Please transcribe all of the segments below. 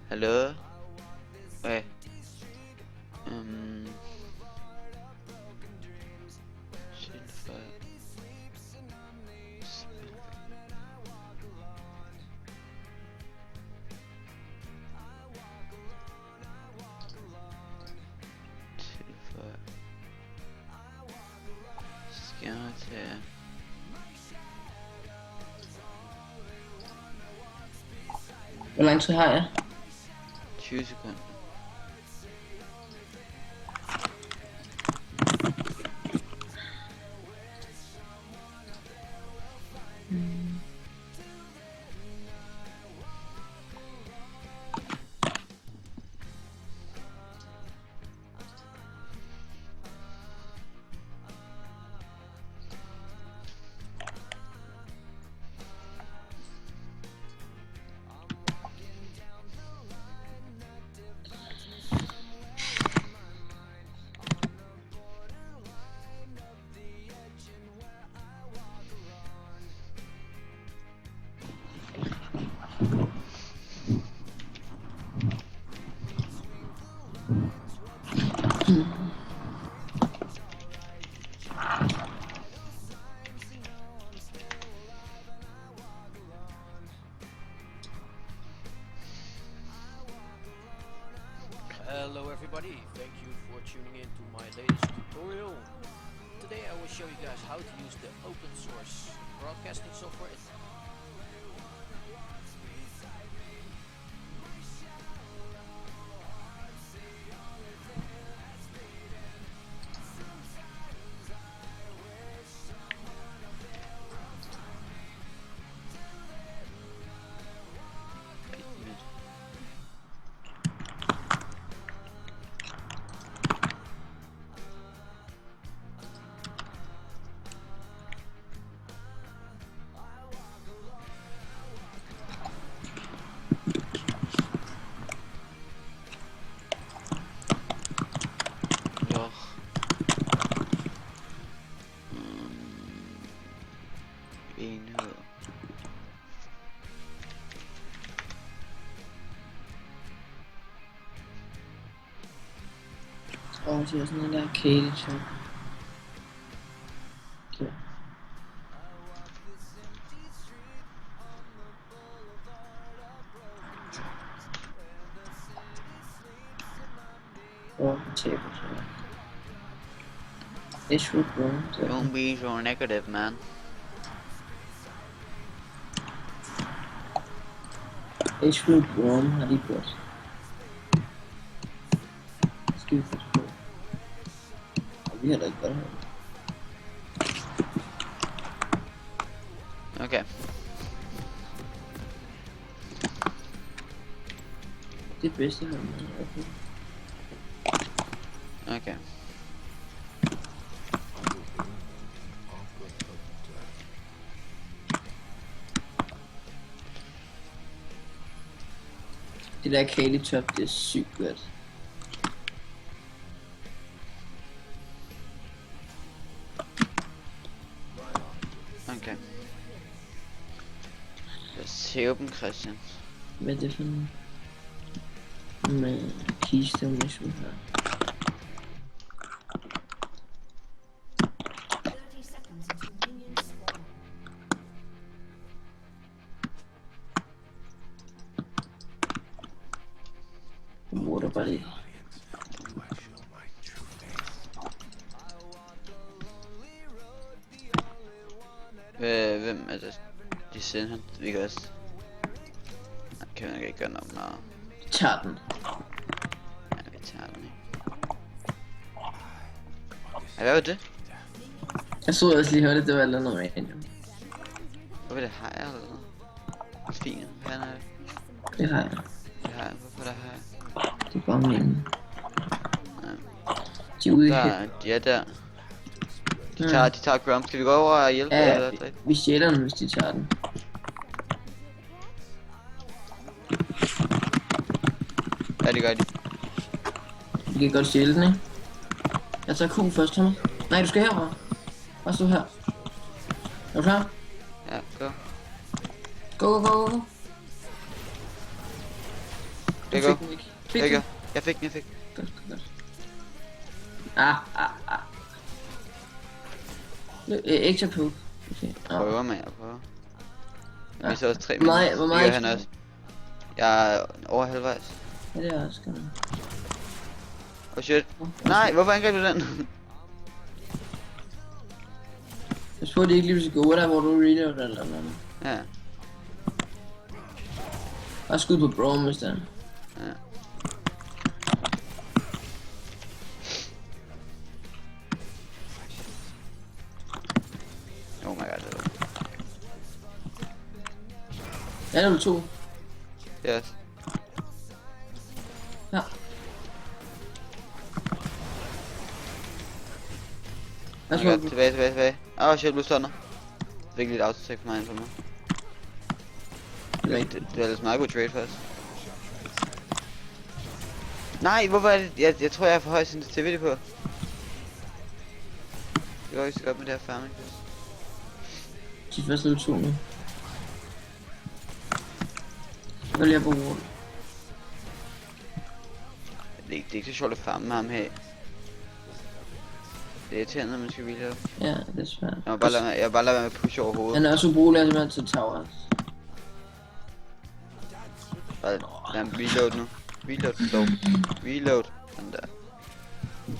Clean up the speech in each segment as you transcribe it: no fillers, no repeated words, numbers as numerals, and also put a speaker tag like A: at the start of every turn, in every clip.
A: Hallo? Okay. Silver. Silver. Skal jeg tage...
B: Hvor lang tid har jeg?
A: 20 sekunder.
C: Hello everybody, thank you for tuning in to my latest tutorial. Today I will show you guys how to use the open source broadcasting software. Enhed.
B: Og det er sådan noget der arcade shop. Okay. Og taber så. Ishwood Room.
A: Don't be so negative, man.
B: Ishwood Room har de gjort. Skide fedt på. Og vi har da ikke godt her.
A: Okay.
B: Det bedste her med. Okay.
A: Okay.
B: Det der arcade top, det er sygt godt.
A: Okay. Lad os se dem, Christian.
B: Hvad er det for noget? Med keystone mission her. Water buddy.
A: Hvem er det? De sender han. Vi kan også... Nej, kan vi ikke gøre noget meget.
B: Tager den.
A: Ja, vi tager den, ikke? Ja, hvad var det?
B: Jeg så også lige hørte, det var noget random.
A: Hvad var det her eller noget? Fint, hvad er det?
B: Det har jeg.
A: Det her, hvorfor der her?
B: Det er bare meningen.
A: Ja.
B: De er ude i
A: Der, de er der. De tager Grump. Skal vi gå over og hjælpe
B: ja,
A: eller hvad?
B: vi stjæler den, hvis de tager den.
A: Ja, det gør de.
B: Vi kan godt stjæle den, ikke? Jeg tager Q først, Thomas. Nej, du skal herover. Bare stå her. Er du klar?
A: Ja, gå.
B: Go, go, go, go.
A: Det
B: Du
A: går.
B: fik den ikke. Fik
A: Jeg
B: du?
A: gør. Jeg fik den.
B: Godt, godt. Ah. Ekstra poke. Okay.
A: Prøver, man. Jeg prøver.
B: Ja.
A: Vi så også 3
B: Hvor meget-
A: minutter.
B: hvor
A: Det
B: meget
A: gør han
B: ekstra?
A: også. Jeg er over halvvejs.
B: Ja, det er også godt.
A: Oh shit. Nej, hvorfor angreb du den?
B: Jeg tror, det ikke lige så gode der, hvor du reloader eller noget.
A: Ja.
B: Bare skud på Braum, hvis det er.
A: Ja. Oh my god, det var.
B: Ja, level 2.
A: Yes.
B: Ja. Hvad
A: Oh
B: skal
A: my god, tilbage. Åh shit, du stunder. Fik lidt autotech for mig ind på mig. Det er ellers meget god trade først. Nej, hvorfor er det? Jeg tror jeg er for høj sensitivity på. Det går ikke så godt med det her farming.
B: De første level 2 nu. Jeg vil lige på wall.
A: Det er ikke så sjovt at farme med ham her. Det er irriterende, når man skal hvile op.
B: Ja, det er svært.
A: Jeg må bare lade være med at pushe over hovedet.
B: Han er også ubrugelig simpelthen til tower.
A: Bare lad ham reload nu. Reload dog. Reload. Sådan der.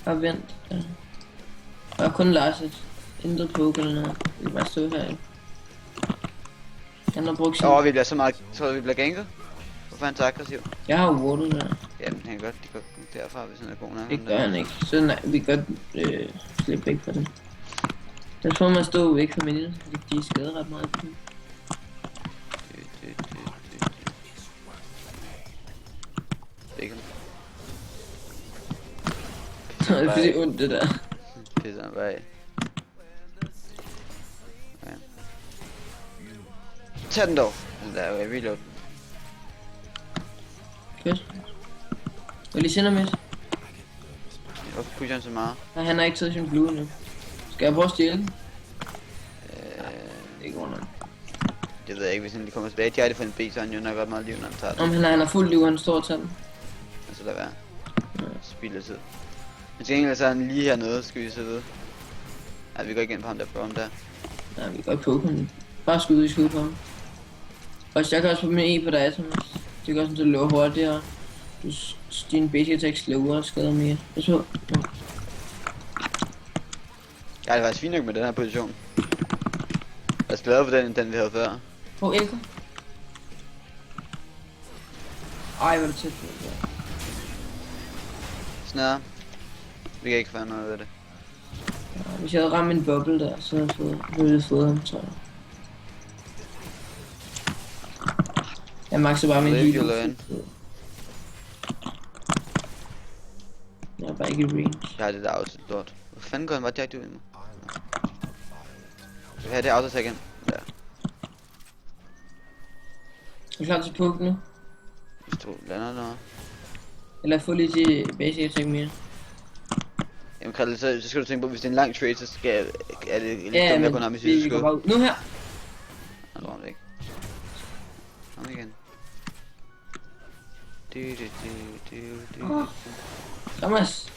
B: Bare vent. Ja. Og jeg har kun Larset. Intet poke eller noget. Vi kan bare stå her. Han har brugt sin...
A: Vi bliver så meget... Tror du, vi bliver ganket? Hvorfor er han så aggressiv?
B: Jeg har jo wallet der.
A: Jamen, han kan godt. De går derfra, hvis han er god nok.
B: Det gør han ikke. Så nej, vi kan godt slippe væk fra dem. Jeg tror, man står væk fra minion, fordi de er skadet ret meget på dem.
A: Bacon.
B: Det er fordi ondt det der.
A: Pisser han bare af. Okay. Tag den dog. Den der, okay, reload.
B: Fedt. Jeg lige sender med.
A: Hvorfor pusher han så meget?
B: Nej, han har ikke taget sin blue nu. Skal jeg prøve at stjæle den? Det går nok.
A: Jeg ved ikke, hvis han lige kommer tilbage. De har det for en B, så han jo nok ret meget liv, når han tager den.
B: Om han har fuld liv, han står og tager den.
A: Men så lad være. Spilder tid. Men til gengæld så er han lige hernede, skal vi så vide. Ja, vi går ikke ind på ham der på ham der.
B: Ja, vi kan godt poke ham. Bare skud i skud på ham. Og jeg kan også få med E på dig, Thomas. Det gør sådan, at du løber hurtigere. Din basic attack slower og skader mere. Jeg så. Ja.
A: Jeg er faktisk fint nok med den her position. Jeg er glad for den, end den vi havde før.
B: Hvor Elker? Ej, hvor er det tæt på det der.
A: Snæder. Vi kan ikke få noget af det.
B: Ja, hvis jeg havde ramt en boble der, så havde jeg fået ham, tror jeg. Jeg maxer bare min
A: Leave
B: heal.
A: you alone.
B: Jeg er bare ikke i range.
A: Jeg har det der auto-lort. Hvor fanden går han bare direkte ud i mig? Jeg vil have det auto igen. Der.
B: Er du klar til poke nu?
A: Hvis du lander noget.
B: Eller få lige til basic attack mere?
A: Jamen Krille, så skal du tænke på, hvis det er en lang trade, så skal er det lidt
B: Ja,
A: dumt,
B: men
A: jeg kun har mit
B: vi
A: sidste
B: går
A: skud.
B: bare ud. Nu her!
A: Han tror han ikke. Kom igen. Du.
B: Thomas!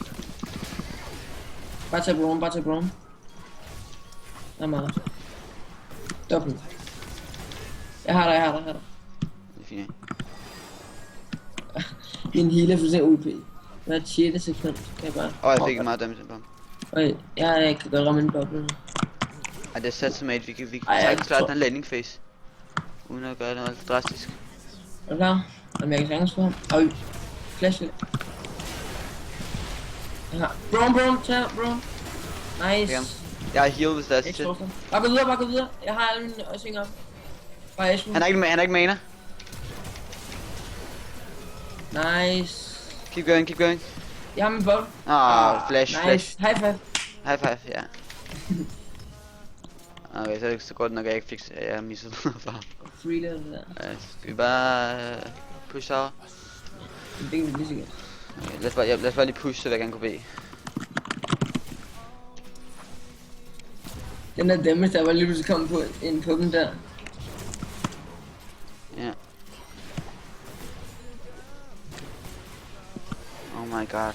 B: Bare tag Braum, bare tag Braum. Der er meget. Dobbelt. Jeg har dig.
A: Det er fint.
B: Min heal er fuldstændig OP. Hver 6. sekund kan jeg bare...
A: Jeg fik meget damage på ham.
B: Okay, jeg kan godt ramme en boble nu.
A: Ej, det er sat som at vi kan
B: Ej, jeg
A: sagtens klare
B: tror-
A: den landing phase. Uden at gøre noget alt for drastisk.
B: Er du klar? Jamen, jeg kan sagtens få ham. Øj. Flash lidt. Jeg har... Braum, tag Braum. Nice.
A: Okay. Jeg er heal, hvis der er
B: Ikke
A: til.
B: forstå. Bare gå videre. Jeg har alle mine ting op. Bare Esben.
A: Han er ikke mana.
B: Nice.
A: Keep going.
B: Jeg har min bold.
A: Flash.
B: Nice. High five.
A: High five, ja. Okay, så er det ikke så godt nok, at jeg ikke fik... Jeg har misset noget for ham.
B: Free det der.
A: Skal vi bare... push over?
B: Det kan vi lige sikkert.
A: Okay, lad os bare lige push, så jeg gerne kunne bede.
B: Den der damage, der var lige pludselig kommet på ind på dem der.
A: Ja. my god.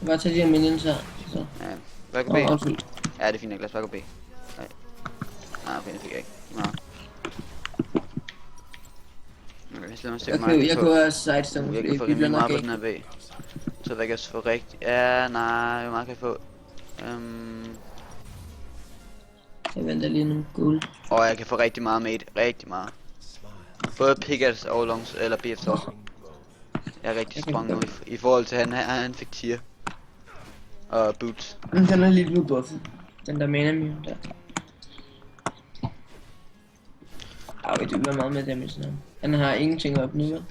B: Bare tage de her minions her. Så.
A: Ja, hvad kan B?
B: Undskyld.
A: Ja, det er fint, Niklas. Hvad kan B? Nej. Nej, okay, det fik jeg ikke. Nej. Okay, lad mig se, hvor meget
B: Jeg kunne have sidestone,
A: jeg kan få
B: fordi vi
A: rimelig
B: bliver
A: meget
B: nok
A: på den
B: ikke.
A: her B. Så hvad kan jeg få rigtigt? Ja, nej, hvor meget kan jeg få?
B: Jeg venter lige nogle guld.
A: Og jeg kan få rigtig meget med det. Rigtig meget. Både Pickers og Longs, eller BF også. Jeg er rigtig strong nu i forhold til han fik tier. Og boots.
B: Men den er lige blevet buffet. Den der mana mine der. Ej, det bliver meget med damage nu. Han har ingenting op nu, vel?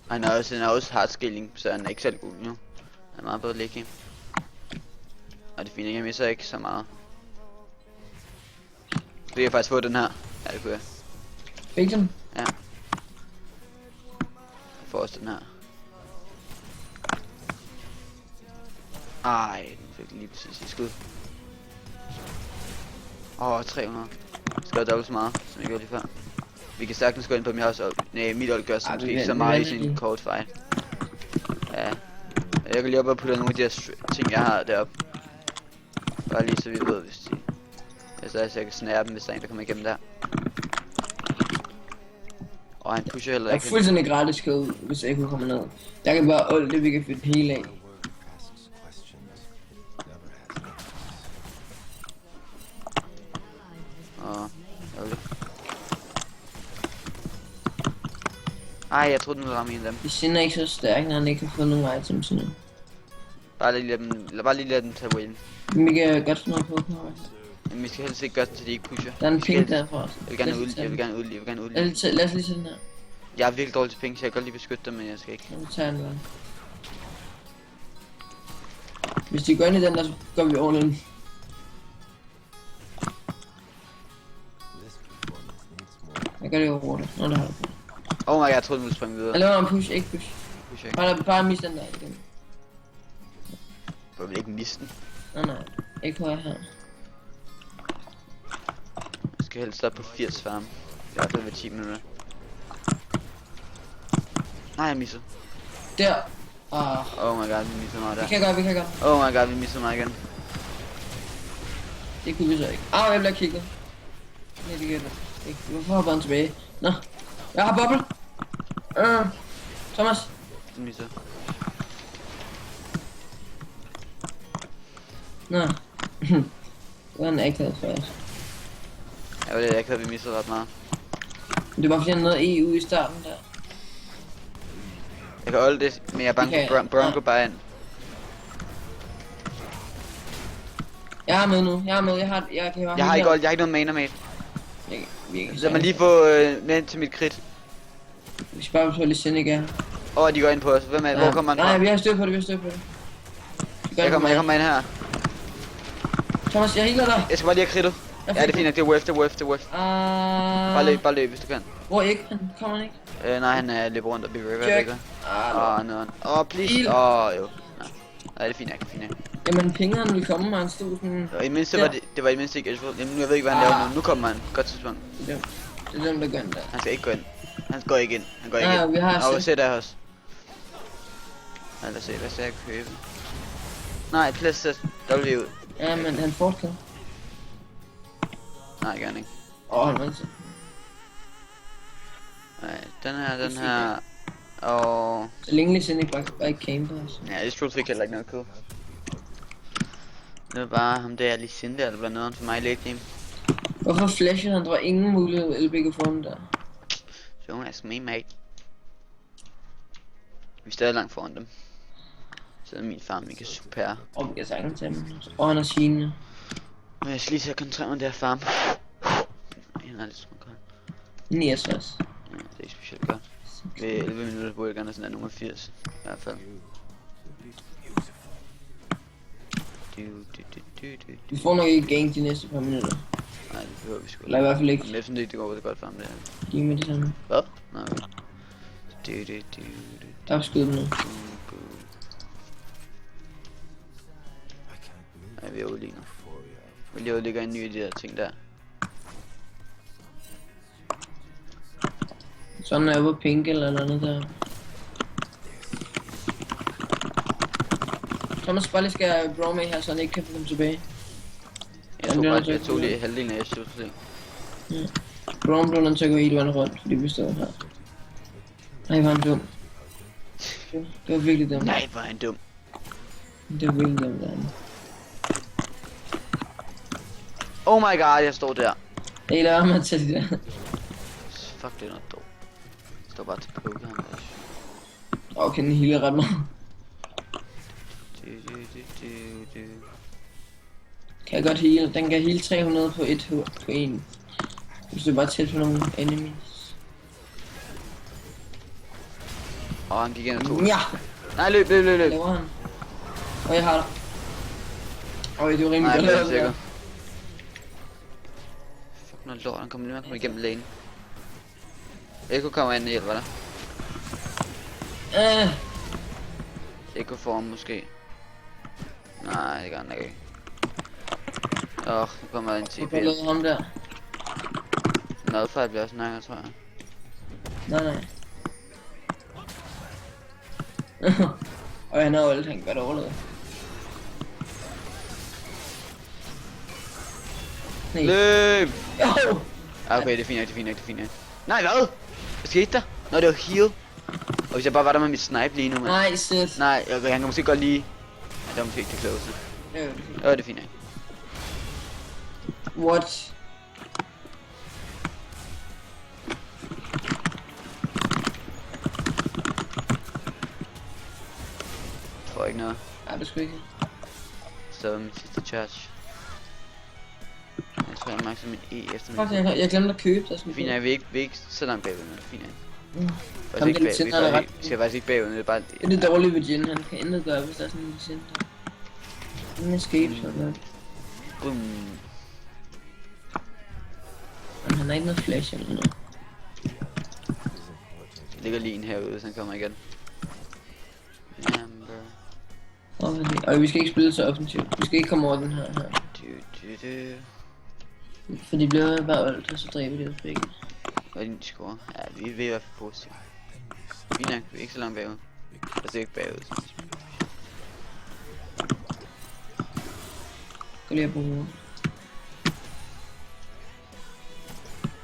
A: Han er også hard scaling, så han er ikke selv god nu. Han er meget bedre at ligge i. Og det er fint, jeg misser ikke så meget. Så jeg kan faktisk få den her. Ja, det kunne jeg.
B: Fik den?
A: Ja. Jeg får også den her. Ej, den fik lige præcis i skud. 300. Jeg skal have dobbelt så meget, som jeg gjorde lige før. Vi kan sagtens gå ind på mit også. Nej, mit hold gør så måske ikke så meget i sin kort fight. Ja. Jeg kan lige op og putte nogle af de her ting, jeg har deroppe. Bare lige så vi ved, hvis de... Altså, jeg kan snære dem, hvis der er en, der kommer igennem der. Og han pusher heller
B: Jeg er
A: ikke.
B: fuldstændig gratis kode, hvis jeg kunne komme ned. Jeg kan bare old det, vi kan fytte hele af.
A: Ej, jeg troede den ville ramme en af dem.
B: De sind er ikke så stærk, når han ikke har fået nogen items endnu.
A: Bare lige lad dem tage win.
B: Men vi kan godt få noget på den her.
A: Men vi skal helst ikke gøre det, så de ikke pusher.
B: Der er en
A: Vi skal
B: pink
A: helst-
B: derfra.
A: Jeg vil gerne ud, jeg vil gerne ud.
B: Lad os lige se den her.
A: Jeg er virkelig dårlig til penge, så jeg kan godt lige beskytte dem, men jeg skal ikke.
B: Nu tager den vel. Hvis de går ind i den der, så går vi all in. Jeg gør det over det. Nå, det har du på.
A: Oh my god, jeg troede den ville springe videre.
B: Jeg laver en push, ikke push.
A: Pusher ikke.
B: Bare mis den der igen.
A: Jeg vil ikke miste den.
B: Nej, ikke højre her.
A: Jeg skal helst op på 80 farm. Jeg har det ved 10 minutter. Nej, jeg misser.
B: Der.
A: Oh my god, vi misser mig der.
B: Vi kan godt.
A: Oh my god, vi misser mig igen.
B: Det kunne vi så ikke. Jeg bliver kigget. Nej, det gør det ikke. Hvorfor hopper han tilbage? Nå. Jeg har bubble. Thomas.
A: Den misser.
B: Nå. Det var en akavet for os.
A: Jeg var lidt ikke, at vi missede ret meget.
B: Det var fordi han nåede EU i starten der.
A: Jeg kan holde det, men jeg er bange for Bronco bare ind.
B: Jeg er med nu. Jeg
A: Jeg har ikke noget mana med. Lad mig lige få ned til mit crit.
B: Vi skal bare på lidt Seneca.
A: De går ind på os. Hvem er? Hvor kommer han fra?
B: Nej, vi har styr på det,
A: Jeg kommer ind her.
B: Thomas, jeg healer dig.
A: Jeg skal bare lige have kridtet. Ja, det er fint, det er whiff. Bare løb, hvis du kan.
B: Hvor ikke? Han kommer ikke.
A: Nej, han løber rundt og bliver river.
B: Jack.
A: Nederen. Please. Jo. Nej, det er fint, jeg kan fint.
B: Jamen, pengene ville komme, og han stod sådan...
A: Og i mindste var det var i mindste ikke Edgewood. Jamen, jeg ved ikke, hvad han laver nu. Nu kommer han. Godt tidspunkt.
B: Det er dem, der gør den der.
A: Han skal ikke gå ind. Han går ikke ind.
B: Vi har
A: set der også. Lad os se, hvad skal jeg købe? Nej, plads W ud.
B: Ja, men han fortgår.
A: Nej, gerne ikke.
B: Han var ikke.
A: Nej, den her. Og...
B: Så længe lige siden bare ikke came på os.
A: Ja, det tror fik heller ikke noget kød. Det var bare ham der lige siden der, der blev nederen for mig i late game.
B: Hvorfor flashede han? Der var ingen mulighed at LB kunne få den der.
A: Don't ask me, mate. Vi er stadig langt foran dem. Så er min farm ikke super.
B: Og vi kan sagtens tage dem. Og han har sine.
A: Men jeg skal lige til at koncentrere mig om det her farm. Jeg er lidt sådan godt.
B: 69.
A: Ja, det er ikke specielt godt. Ved 11 minutter burde jeg gerne have sådan nummer 80. I hvert fald.
B: Vi får nok ikke gank de næste par minutter.
A: Nej, det behøver vi sgu.
B: Eller i hvert fald ikke.
A: Men jeg synes ikke, det går det godt farm det her.
B: Lige med det samme.
A: Hvad? Nej, okay.
B: Der er skud nu.
A: Nej, vi er ude lige nu. Vi lige udlægger en ny af de her ting der.
B: Sådan er jeg på pink eller noget der. tror man bare lige skal Braum med her, så han ikke kan få dem tilbage.
A: Jeg tog lige halvdelen af slutsling.
B: Braum blev nødt til at gå hele vejen rundt, fordi vi stod her. Nej, var han dum. Det var virkelig dumt.
A: Nej, hvor er han dum.
B: Det var virkelig dumt, der.
A: Oh my god, jeg står der.
B: Hey, lad være med at tage det der.
A: Fuck, det er noget dog. Jeg står bare til poke ham.
B: Okay, den healer ret meget. Kan jeg godt heal? Den kan heal 300 på 1. Hvis du bare tæt på nogle enemies.
A: Han gik ind og tog.
B: Ja!
A: Nej, løb.
B: Laver han? Jeg har dig. Det var rimelig
A: Nej,
B: godt.
A: jeg er sikker. Fuck noget lort, han kommer igennem lane. Eko kommer ind og hjælper dig. Eko får ham måske. Nej, det gør han ikke. Nu kommer en TP.
B: Jeg lavede ham der.
A: Madfight bliver også snakker, tror jeg.
B: Nej. Han har jo alt, han kan godt overleve. Nej.
A: Løb!
B: Jo!
A: Okay, det er fint nok. Nej, hvad? Hvad skete der? Nå, det var heal. Og hvis jeg bare var der med mit snipe lige nu, mand.
B: Nej, shit.
A: Nej, okay, han kan måske godt lige... Ja, det var måske ikke det klogeste. Det er fint nok.
B: What?
A: Jeg får ikke noget.
B: Nej, det skulle ikke.
A: Så min sidste charge. Jeg tror, jeg makser min E efter
B: Fuck,
A: min...
B: jeg glemte at købe det.
A: Fint nok, vi er ikke så langt bagud, men fint nok.
B: Kom,
A: Ikke
B: den
A: bag,
B: center er ret.
A: vi skal faktisk ikke bagud, det er bare...
B: Det er det dårlige ved Jin, han kan intet gøre, hvis der er sådan en center. Den escape, så godt.
A: Boom.
B: Men han har ikke noget flash eller noget.
A: Der ligger lige en herude, hvis han kommer igen.
B: Og vi skal ikke spille så offensivt. Vi skal ikke komme over den her. For de bliver bare oldt, og så dræber de os begge.
A: Hvad er din score? Ja, vi er ved at være positive. Fint nok, vi er ikke så langt bagud. Altså ikke bagud.
B: Gå lige op på hovedet.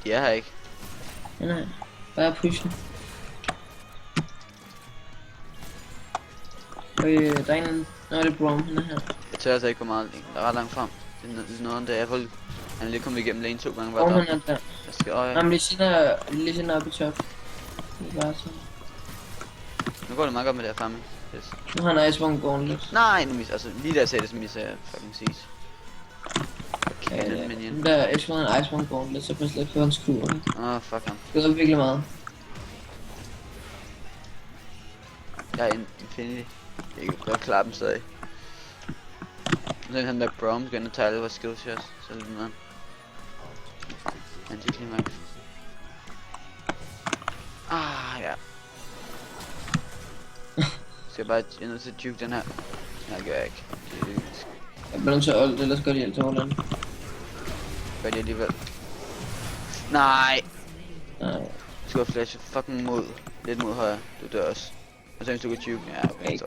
A: De er her ikke.
B: Nej, bare pushen. Der er en... Nå, det er Braum, han er her.
A: Jeg tør altså ikke gå meget længere. Der er ret langt frem. Det er noget om det. Han er lige kommet igennem lane 2 gange.
B: Braum, han er der.
A: Jeg skal øje.
B: Jamen, lige siden op i top. Det er bare sådan.
A: Nu går det meget godt med det her fremme. Yes.
B: Nu har han Iceborne Gauntlet.
A: Nej, nu mis. Altså lige da jeg sagde det, så misser jeg fucking ses. Okay, minion.
B: Der er Iceborne Gauntlet, så pas lidt på hans kur.
A: Fuck ham.
B: Det er virkelig meget.
A: Jeg er en Infinity. Jeg kan godt klare dem stadig. Så han der Braum skal ind og tage alle vores skillshots. Så er det noget. Anti-climax. Ja. Skal jeg bare ind og til juke den her? Nej, det gør jeg ikke.
B: Jeg bliver nødt til at olte, ellers går de helt til Holland.
A: Gør de alligevel. Nej!
B: Nej.
A: Du skal flashe fucking lidt mod højre. Du dør også. Og så hvis du kan juke, ja okay, så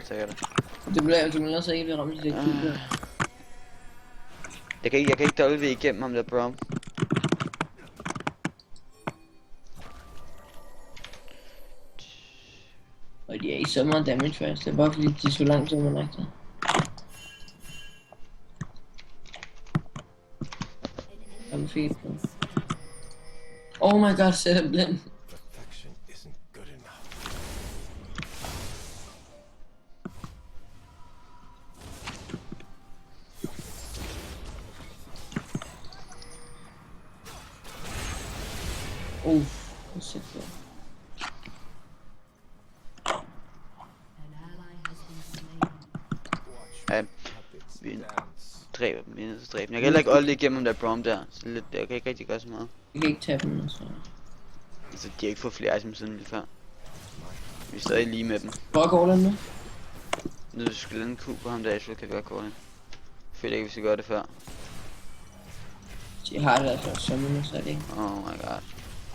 A: tager jeg det.
B: Det bliver, du må også ikke blive ramt i det kul der.
A: Jeg kan ikke W igennem ham der Braum.
B: Og de er ikke så meget damage fast, det er bare fordi de er så langt som man rigtig. I'm feed på. Oh my god, sæt dem blind. Sæt på.
A: Ja, vi dræber dem, jeg kan heller ikke olde igennem der Braum der, så lidt, jeg kan ikke rigtig gøre så meget.
B: Jeg kan ikke tage dem, altså.
A: Altså, de har ikke fået flere items siden lige før. Vi er stadig lige med dem.
B: Hvor går den nu?
A: Nu skal lande en Q på ham der, så kan vi godt gå det. Jeg føler ikke, vi skal gøre det før.
B: De har det altså, så nu så er det ikke.
A: Oh my god.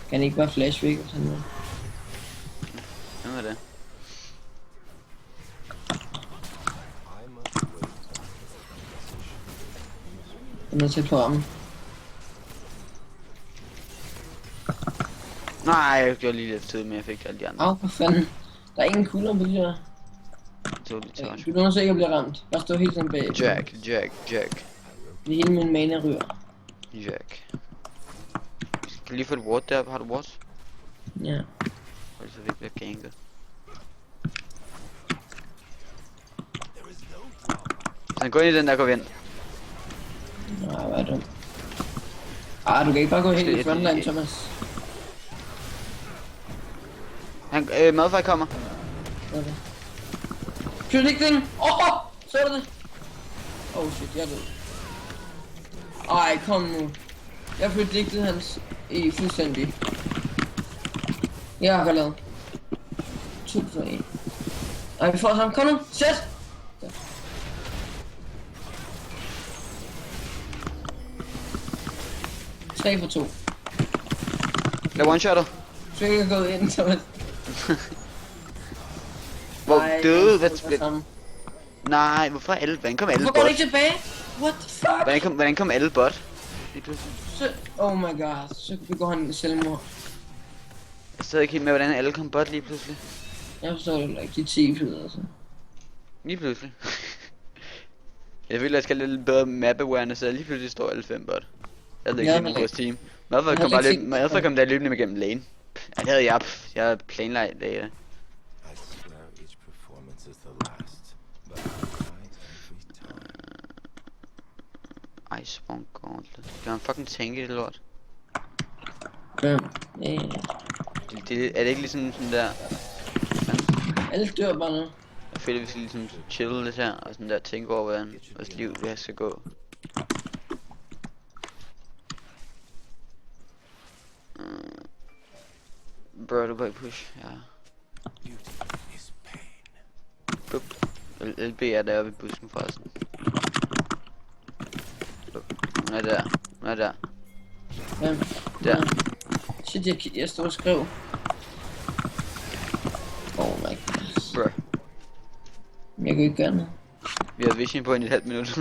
B: Kan ikke bare flash væk og sådan noget?
A: Hvem er det?
B: Den er tæt på ham.
A: Nej, jeg gjorde lige lidt tid, men jeg fik alle de andre.
B: Au, for fanden. Der er ingen kugler på de der.
A: Så lidt
B: Ja,
A: tørt.
B: du er sikkert blive ramt. Bare stå helt sådan bag.
A: Jack.
B: Det hele min mana ryger.
A: Jack. Kan du lige få et ward der? Har du ward?
B: Ja.
A: Ellers så vi bliver ganket. Hvis han går ind i den der, går vi ind.
B: Nej, hvad er det? Du kan ikke bare gå helt i frontline, Thomas.
A: Han, Malphite kommer.
B: Okay. Predicting! Så er det! Shit, jeg ved. Ej, kom nu. Jeg predicted hans i fuldstændig. Jeg har lavet 2 for 1. Ej, vi får sammen. Kom nu, sæt! 3 for 2.
A: Jeg one-shotter.
B: Så jeg kan gå ind, Thomas.
A: Hvor
B: Ej,
A: døde,
B: jeg
A: hvad?
B: sammen.
A: Nej, hvorfor er alle? Hvordan kom alle
B: Hvorfor går
A: bot?
B: det ikke tilbage? What the fuck?
A: Hvordan kom alle bot? Lige pludselig.
B: Oh my god, så begår han selvmord.
A: Jeg sidder ikke helt med, hvordan alle kom bot lige pludselig.
B: Jeg forstår det heller ikke, de 10 flyder altså.
A: Lige pludselig. Jeg føler, jeg skal have lidt bedre map awareness, så lige pludselig står alle 5 bot. Jeg havde ikke
B: Ja,
A: set nogen
B: men-
A: vores team. Malphite kom
B: Jeg havde
A: bare
B: ikke
A: lidt,
B: set-
A: Malphite kom der løbende igennem lane. Ja, det havde jeg. Jeg havde planlagt det.
D: I swear each performance is the last, but I every time.
A: Iceborne Gauntlet. Kan man fucking tænke det lort?
B: Ja.
A: Er det ikke ligesom sådan der?
B: Alle dør bare nu.
A: Jeg føler, vi skal ligesom chille lidt her, og sådan der tænke over, hvordan vores liv det skal gå. Bro, du kan ikke push, ja.
D: Beauty is pain.
A: Bup. LB er deroppe i busken forresten. Bup. Hun er der. Hun er der.
B: Hvem?
A: Der.
B: Shit, jeg stod og skrev. Oh my god.
A: Bro.
B: Jeg kan ikke gøre noget.
A: Vi har vision på i et halvt minut.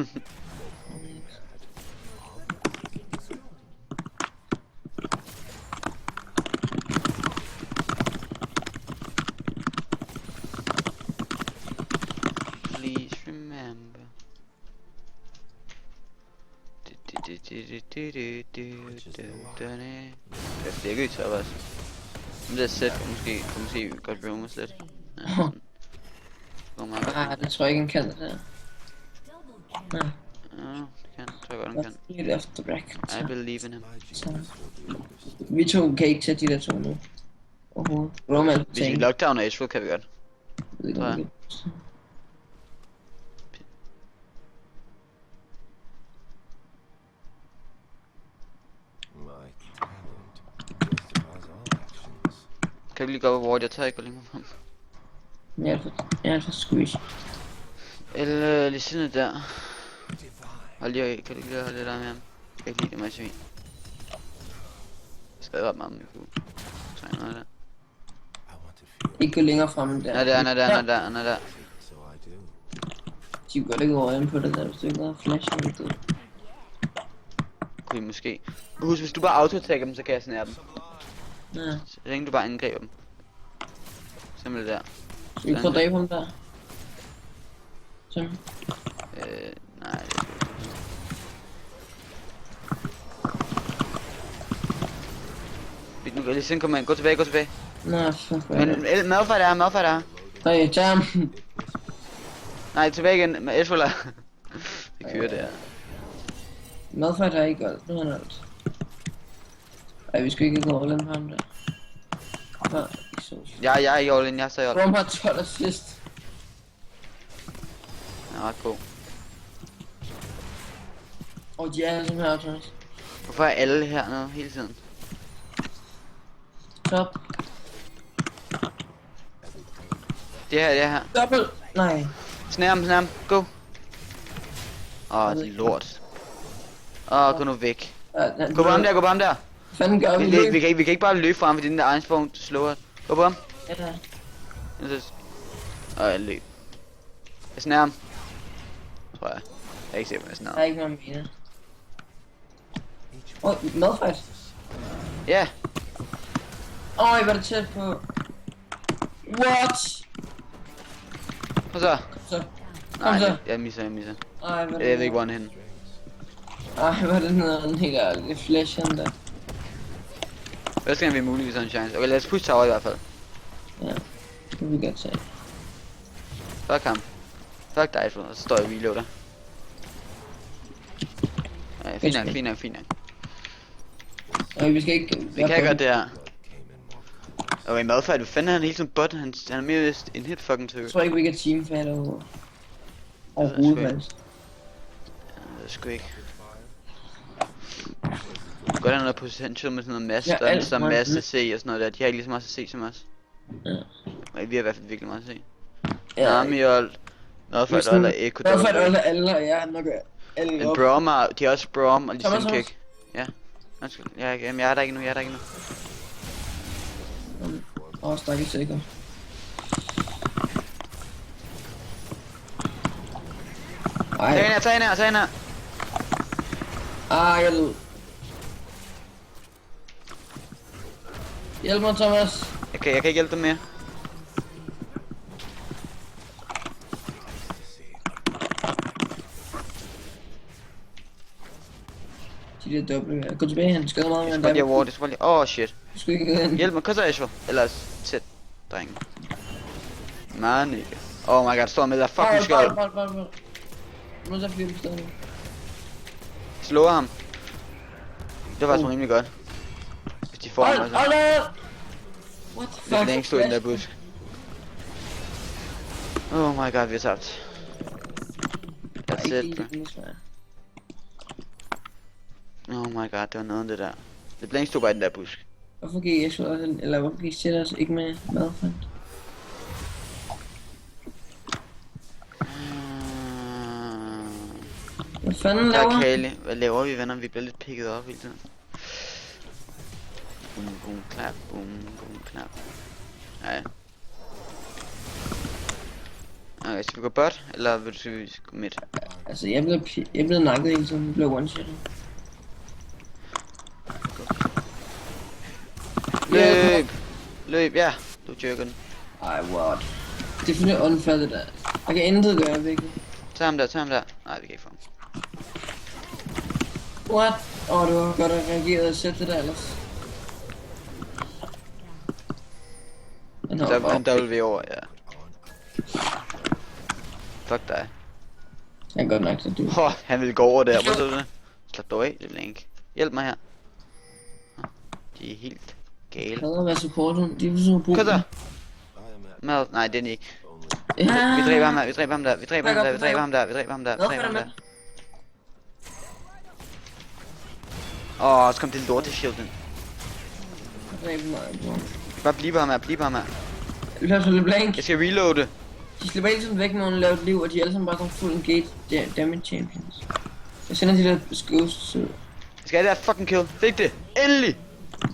A: Please remember. Jeg flækker i tør også. Den der sæt kan måske godt bruge os lidt. Ja, sådan. Går meget godt.
B: Det tror jeg ikke, han kan det der. Nej,
A: Ja, det kan. Tror jeg godt, den kan.
B: lidt efter back.
A: I believe in him.
B: Så. Vi to kan ikke tage de der to nu. Overhovedet. Roman
A: Hvis vi lockdown og Ashford kan vi godt. tror jeg.
D: My talent justifies all actions.
A: Kan vi lige gå over hvor jeg tager ikke gå længere frem.
B: Jeg er for squeeze.
A: Eller lige siden af der.
D: Divine.
A: Hold lige, kan du ikke lige holde det der med ham? Jeg kan ikke lide det meget svin. Jeg skal ret meget med mikro. Så er noget der.
D: I want to feel
B: Ikke gå længere frem end der.
A: Han er der.
D: so I do.
B: De kan godt ikke over ind på det der, hvis du ikke har flash eller det.
A: Kunne I måske. Husk, hvis du bare auto-attacker dem, så kan jeg snære dem.
B: Ja,
A: Så længe du bare angriber dem. Simpelthen der.
B: så vi får dræbe ham der. Sådan.
A: Nej, det er nu kan jeg lige siden komme ind. Gå tilbage.
B: Nå, fuck.
A: Men Malphite er her.
B: Nej, tag ham.
A: Nej, tilbage igen med Ashford. Det kører det her.
B: Malphite er ikke godt. Nu er han alt. Ej, vi skal ikke gå all in på ham der. Nå, ikke så.
A: Jeg er i all in, jeg er så i all in.
B: Rom har 12 assist.
A: Jeg er ret god.
B: Og de er ligesom her, Thomas.
A: Hvorfor er alle hernede hele tiden?
B: Top.
A: Det her.
B: Dobbelt. Nej.
A: Snær ham. Go. Det er lort. Gå nu væk. Gå på ham der.
B: Hvad fanden gør vi
A: Vi kan ikke bare løbe fra ham, fordi den der Iceborne slår. Gå på ham.
B: Ja, der.
A: Jeg løb. Jeg snær ham. Tror jeg. Jeg er ikke sikker på, jeg snær
B: Der er
A: ham.
B: ikke noget mere. Madfight.
A: Ja,
B: Var det tæt på. What?
A: og så?
B: Så.
A: Nej,
B: så.
A: jeg misser.
B: Hvor
A: Jeg
B: det...
A: ved ikke, hvor han er henne.
B: Hvor det nederen helt ærligt. Flashen der.
A: Hvad skal vi muligvis have en chance? Okay, lad os push tower i hvert fald.
B: Ja. Det vil vi godt tage.
A: Fuck ham. Fuck dig, så står jeg og reloader. Ja, fint nok.
B: Vi skal ikke...
A: Vi kan godt det her. Okay, Malphite, du fanden han hele tiden bot, han er mere en hit fucking tøk.
B: Jeg tror ikke, vi kan teamfight over.
A: Det ved
B: Overhovedet
A: jeg
B: faktisk.
A: Det er sgu ikke. Godt have noget potential med sådan noget masse
B: Ja,
A: stunts
B: alt
A: og
B: meget.
A: masse C og sådan noget der. De har ikke lige så meget C som os.
B: Ja.
A: Men vi har i hvert fald virkelig meget C.
B: Ja.
A: Nami og Malphite og Echo.
B: Malphite og alle, ja, nok alle
A: Men
B: op.
A: Braum er, de har også Braum og
B: Thomas
A: Lee Kick. Ja. Undskyld. Jamen, jeg er der ikke nu.
B: Stakkels sikker. Ej,
A: Tag hende her.
B: jeg lød. Hjælp mig, Thomas.
A: Jeg kan ikke hjælpe dig mere.
B: De der doble her. Gå tilbage, han skader meget mere end
A: Jeg
B: dig.
A: ward, det skal lige. Åh shit.
B: Du skal ikke gå ind.
A: Hjælp mig, kom så Asho. Ellers tæt, drenge. Man ikke. Oh my god, står med der fucking skjold.
B: Bold. Nu så bliver du stadig.
A: Slå ham. Det var faktisk rimelig godt. Hvis de får ham altså.
B: What the fuck?
A: Det er længe stå i den der busk. Oh my god, vi har tabt. That's it, bro. Oh my god, det var noget af det der. Det blæng stod bare i den der busk.
B: Hvorfor gik jeg så eller hvorfor gik Silas ikke med madfandt? Hvad fanden laver han?
A: Kali, hvad laver vi, venner? Vi bliver lidt picket op hele tiden. Boom, klap. Nej. Okay, skal vi gå bot, eller vil du gå midt?
B: Altså jeg blev nakket hele tiden, jeg blev one-shot.
A: Løb, ja. Du jerker den.
B: Ej, what? Det er fuldstændig unfair det der. Jeg kan intet gøre, virkelig.
A: Tag ham der. Nej, vi kan ikke få ham.
B: What? Du har godt reageret og sætte det der ellers.
A: Så en W over, ja. Fuck dig.
B: Jeg er godt nok, så du.
A: Han ville gå over der, hvor så det? Slap dog af, det link. Hjælp mig her. De er helt gale.
B: Hader at være supporten, de er så brug.
A: Kom så! Mad, nej det er den ikke.
B: Ja.
A: Vi dræber ham der. Så kom det lorte shielden. Bare bliv på ham her.
B: Lad os holde blank.
A: Jeg skal reloade.
B: De slipper hele tiden væk, når hun laver et liv, og de er alle sammen bare sådan full engaged damage champions. Jeg sender de der ghosts til.
A: Jeg skal have det her fucking kill. Fik det. Endelig.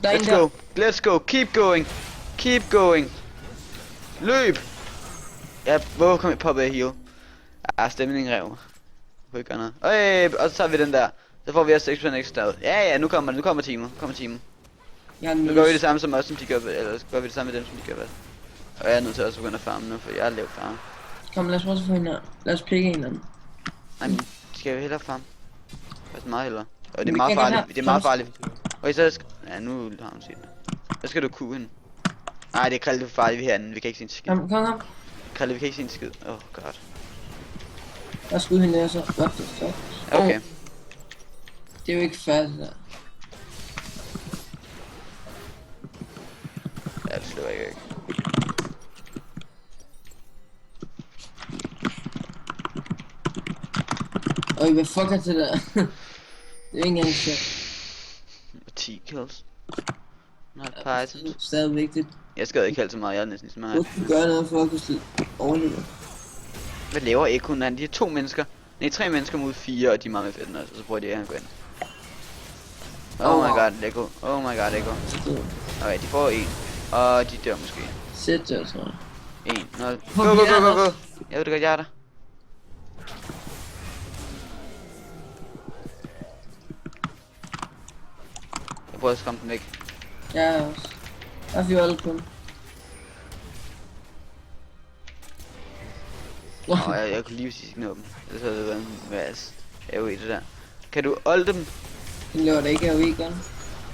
B: Der er en
A: Let's
B: der.
A: go. Let's go. Keep going. Løb. Hvor kom jeg på af heal? Stemningen rev mig. Jeg kunne ikke gøre noget. Og så tager vi den der. Så får vi også 6% ekstra. Ja, nu kommer teamet.
B: Jeg er
A: Nu gør vi det samme som os, som de gør, eller gør vi det samme med dem, som de gør. Og jeg er nødt til også at begynde at farme nu, for jeg er lav farme.
B: Kom, lad os prøve at få hende her. Lad os pikke en eller anden.
A: Nej, men skal vi hellere farme? Faktisk meget hellere. Og det er
B: Vi
A: meget
B: kan godt
A: farligt.
B: have-
A: Det er meget farligt. Okay, så skal... Ja, nu har hun set det. Så skal du kue hende. Nej, det er Krille, det er for farligt herinde. Vi kan ikke se en skid.
B: Kom.
A: Krille, vi kan ikke se en skid. Oh god.
B: Lad os skyde hende der så. What the fuck?
A: Okay.
B: Det er jo ikke fair det der.
A: Ja, det slår jeg ikke.
B: Øj, hvad fuck er det der? Det er ikke engang sjovt.
A: 10 kills. Not python.
B: Stadig vigtigt.
A: Jeg skal ikke helt så meget, jeg er næsten lige så meget.
B: Du skal gøre noget for at kunne overleve.
A: Hvad laver Ekon? De er 2 mennesker. Nej, 3 mennesker mod 4, og de er meget med fedt også. Og så prøver de at gå ind. Oh my god, Lego. Okay, de får 1. Og de dør måske.
B: Sæt det, tror jeg.
A: 1, 0. Go. Jeg ved det godt, jeg er der. prøver at skræmme den væk.
B: Jeg også. Jeg fjollet på dem.
A: Jeg kunne lige hvis ikke nå dem. Ellers havde det været en masse AOE det der. Kan du olde dem?
B: Den laver det ikke AOE gun.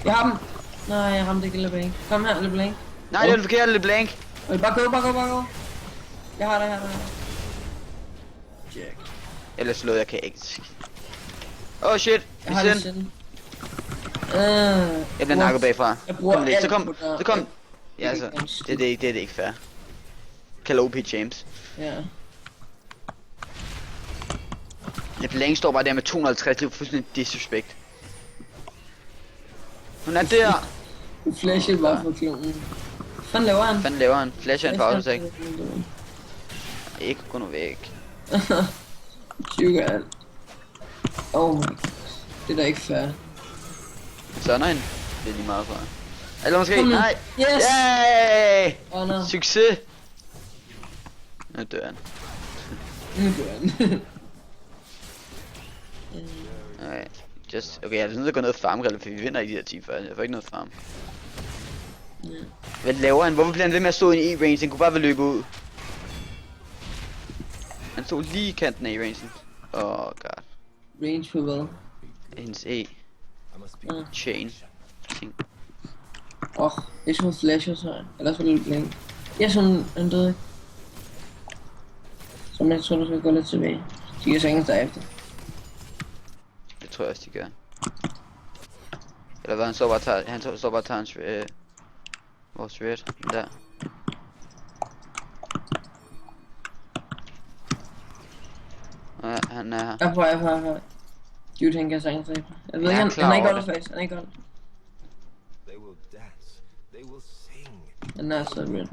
B: Jeg har dem! Nej, jeg ramte ikke LeBlanc. Kom her, LeBlanc.
A: Nej, det er den forkerte LeBlanc.
B: Bare gå. Jeg har det. Jack.
A: Ellers slået jeg kan ikke. Oh shit,
B: Jeg har det selv.
A: Jeg bliver nakket bagfra.
B: Jeg bruger
A: Kom lidt,
B: alt
A: så kom.
B: på der.
A: Så kom. Ja,
B: er
A: altså,
B: ikke engang
A: det er ikke fair. Kald OP James.
B: Ja.
A: LeBlanc står bare der med 250, det er fuldstændig disrespect. Hun er der.
B: Du flashede bare for klonen. Hvad fanden laver han?
A: Hvad fanden laver han? Flasher han pause, ikke? Ikke gå nu væk.
B: Sugar alt. Oh my god. Det er da ikke fair.
A: Så nej, det er lige meget for. Eller måske,
B: Kom nu.
A: nej.
B: Yes!
A: Yay!
B: Oh no.
A: Succes! Nu dør han.
B: Nu gør han.
A: Okay, okay, jeg er nødt til at gå ned og farme, for vi vinder i de her 10 før. Jeg får ikke noget farm. Hvad laver han? Hvorfor bliver han ved med at stå i E-range? Han kunne bare være løbet ud. Han stod lige i kanten af E-rangen. Oh god.
B: Range på hvad?
A: Hendes E. Chain. Ting.
B: Jeg så flasher så. Eller så lidt blank. Jeg så han døde ikke. Så jeg tror du skal gå lidt tilbage. De kan sagtens derefter.
A: Det tror jeg også de gør. Eller hvad, han så bare tager hans vores red der. Ja, han er her.
B: Jeg får. Dude, han kan sagtens derefter. Jeg ved
A: Ja,
B: ikke,
A: han er
B: han er ikke
A: klar
B: godt
A: over
B: face. Han er ikke godt.
D: They will dance. They will sing.
B: Han er så red.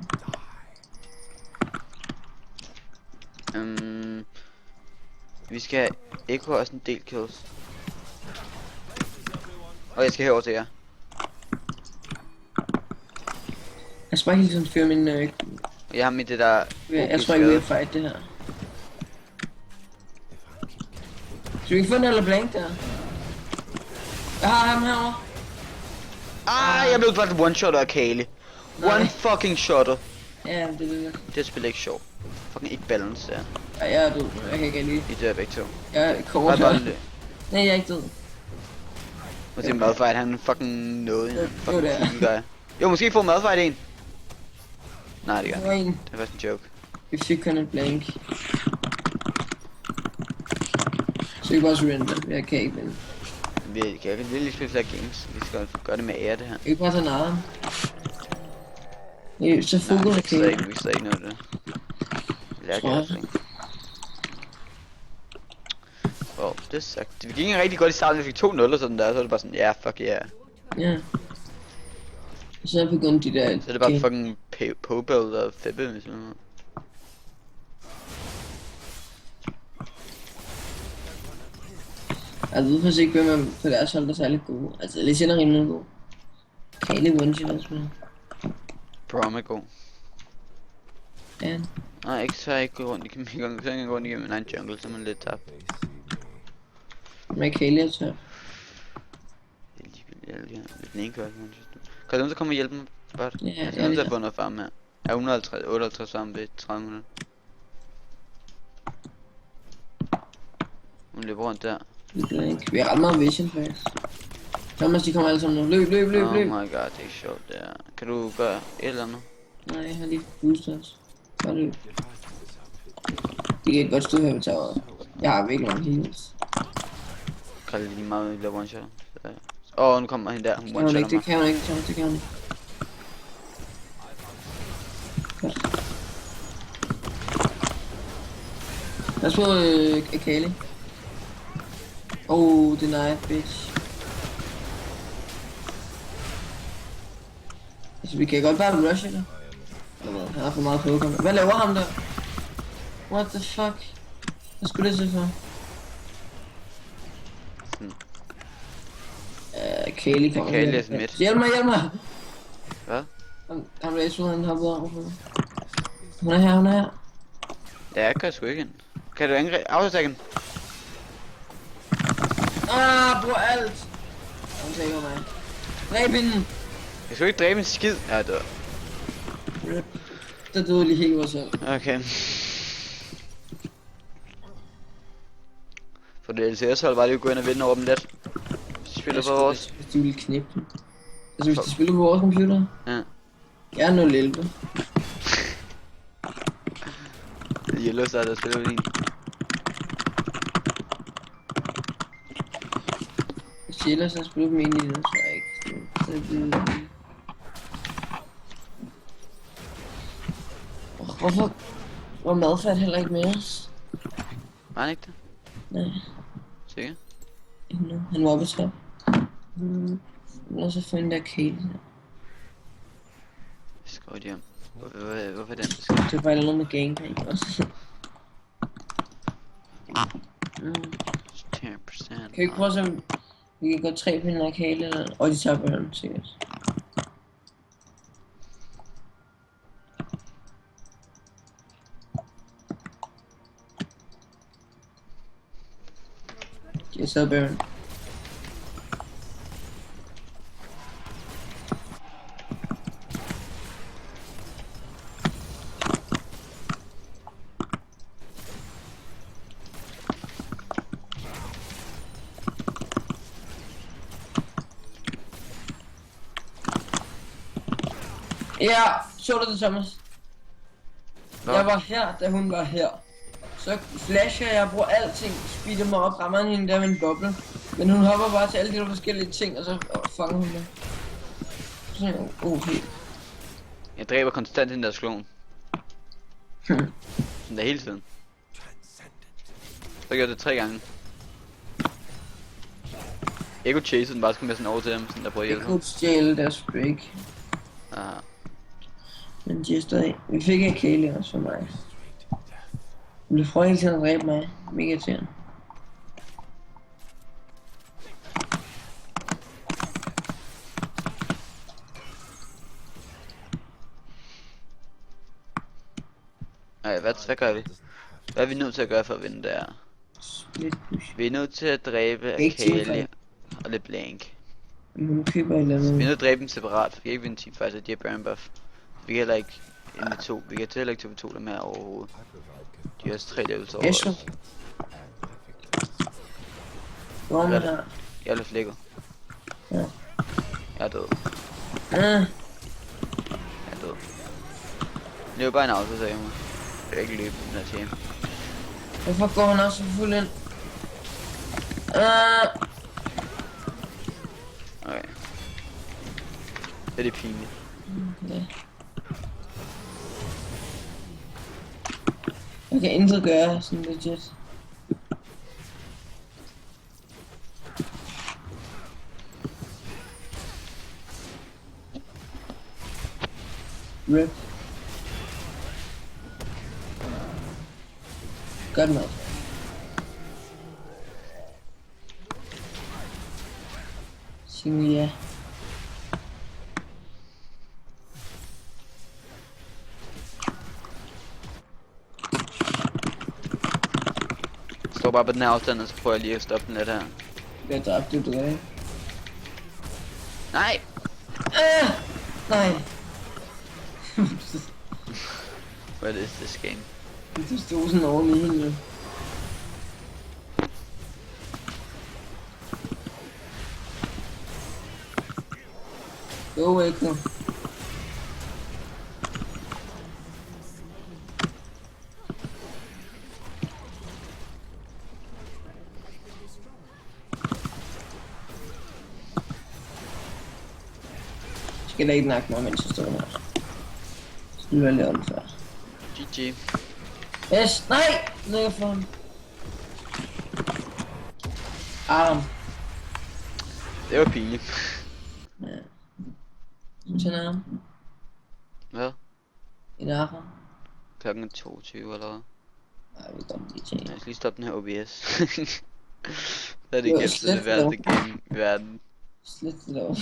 A: Vi skal have Echo også en del kills. Og jeg skal herover til jer.
B: Jeg skal bare hele tiden fyre min
A: Og jeg har mit det der...
B: jeg tror ikke vi vil fight det her. Så vi kan få en eller blank der. Jeg har ham herovre.
A: Jeg blev faktisk one-shotter af Kale. One fucking shotter.
B: Ja, det er det.
A: Det spiller ikke sjovt. Fucking ikke balance der.
B: Ja, jeg er død. Jeg kan ikke lide.
A: I dør begge to.
B: Jeg kommer
A: Bare
B: til.
A: løb.
B: Nej, jeg er ikke død.
A: Måske en madfight, han fucking nåede.
B: Jo,
A: Fucking
B: det er.
A: cool guy. Jo, måske få madfight en. Nej, det gør
B: Der var
A: han ikke.
B: en.
A: Det er faktisk en joke.
B: Vi fik kun en blank. Så vi bare surrender. Jeg kan ikke vinde.
A: Vi kan lige spille flere games. Vi skal gøre det med ære, det her.
B: Vi kan bare tage naren. Så
A: Nej,
B: fokus
A: vi
B: er
A: kan
B: okay.
A: ikke, vi kan ikke noget af det. Vi lærer
B: Tror jeg.
A: ikke. Det er sagt. Vi gik ikke rigtig godt i starten, vi fik 2-0 og sådan der, så er det bare sådan, ja, fuck yeah.
B: Ja. Og så begyndte de der...
A: Så er det bare fucking Pobel og Febbe, hvis man...
B: Jeg ved faktisk ikke, hvem man på deres hold der er særlig gode. Altså, lidt er rimelig god. Kale one-shot også med.
A: Brom er god.
B: Ja.
A: Nej, ikke så ikke gå rundt igennem, så ikke gå rundt igennem en egen jungle, så er man lidt tabt.
B: Men Kale er tør.
A: Det er lige lidt den ene kører. Kan du så komme og hjælpe mig? Bare.
B: Ja,
A: Jeg
B: jeg
A: er nødt til
B: er
A: at få noget farm her. Jeg er 158 farm ved 30 minutter. Hun løber rundt der.
B: Vi har ret meget vision faktisk. Thomas, de kommer alle sammen nu. Løb.
A: Oh my god, det er ikke sjovt det er. Kan du gøre et eller andet?
B: Nej, jeg har lige booster os. Bare løb. De kan godt stå her ved toweret. Jeg har virkelig mange heals.
A: Kan lige meget lave one shot. Nu kommer hende der, hun one shotter mig.
B: Det kan hun ikke, Thomas, det kan hun ikke. Godt. Lad os få Akali. Oh, deny, bitch. Altså, vi kan godt bare rushe det. Eller hvad? Han har for meget Pokémon. Hvad laver ham der? What the fuck? Hvad skulle det til for? Kaylee kommer
A: Kaylee er sådan midt.
B: Hjælp mig!
A: Hvad?
B: Han racede, han hoppede over på. Hun er her.
A: Ja, jeg kan sgu ikke ind. Kan du angribe? Autotakken?
B: Brug alt! Han tager mig. Dræb hende!
A: Jeg skal ikke dræbe en skid. Ja, det var.
B: Der døde lige helt vores hold.
A: Okay. For det LCS-hold var det jo gå ind og vinde over dem let. Hvis de spiller på vores.
B: Hvis de ville knippe den. Altså hvis de spiller på vores computer.
A: Ja.
B: Jeg er 011.
A: Yellow så der spiller din.
B: Hvis de ellers har spillet dem ind i det, så er jeg ikke. Så det... Hvorfor var Madfat heller ikke med os?
A: Var han ikke det?
B: Nej,
A: Sikker?
B: ikke nu. Han var oppe i trap. Lad os få en der Kale her.
A: Jeg skal godt hjem. Hvorfor er den besked?
B: Det var bare noget med gameplay også.
A: 10%.
B: Kan vi ikke prøve at se, om vi kan gå 3 på den der Kale, eller... Og de tager på den, sikkert. De har taget Baron. Ja, så du det, Thomas? Jeg var her, da hun var her. Så flasher jeg, bruger alting, speeder mig op, rammer hende der med en boble. Men hun hopper bare til alle de der forskellige ting, og så fanger hun mig. Så er jeg okay.
A: Jeg dræber konstant den der klon. Sådan der hele tiden. Så gør jeg det 3 gange. Ego chase den bare skal med sådan over til dem, sådan der prøver at
B: Jeg
A: hjælpe.
B: kunne stjæle deres break.
A: Ah.
B: Men de er stadig... Vi fik ikke Kaylee også for mig. Hun blev fra hele tiden at dræbe mig. Mega irriterende.
A: Ej, hvad gør vi? Hvad er vi nødt til at gøre for at vinde der?
B: Split push.
A: Vi er nødt til at dræbe
B: Ikke
A: Akali
B: teamfight.
A: og LeBlanc.
B: Men hun køber et eller andet.
A: Vi er nødt til at dræbe dem separat, for vi kan ikke vinde teamfight, og de har burn buff. Vi kan heller ikke ende 2. Vi kan heller ikke 2 dem her overhovedet. De har også 3 levels over
B: Esro.
A: os.
B: Hvor er man her?
A: Jeg er lidt flækket.
B: Ja.
A: Jeg er død.
B: Ah,
A: Jeg er død. Det er jo bare en auto, sagde jeg mig. Jeg kan ikke løbe den her team.
B: hvorfor går han også så fuld ind? Ah,
A: Okay. Det er pinligt.
B: okay. Jeg kan intet gøre, sådan legit. Rip. Godt nok. Sig nu ja.
A: Jeg står bare på den her afstand, og så prøver jeg lige at stoppe den lidt her.
B: Jeg dræbte du ikke?
A: Nej!
B: Nej.
A: What is this game?
B: Du stod sådan over mig nu. Go Echo. Skal da ikke nakke mig, mens jeg står her. Så vil jeg lave det før.
A: GG.
B: Yes, nej! Lægger for ham. Arm.
A: Det var pinligt.
B: Ja. Sådan en arm.
A: Hvad?
B: En arm.
A: Klokken er 22 eller hvad?
B: Ej, vi kommer lige til.
A: Jeg skal lige stoppe den her OBS. Så er det
B: Jo,
A: igennem til
B: slet
A: det værste
B: dog.
A: game i verden.
B: Slet det dog.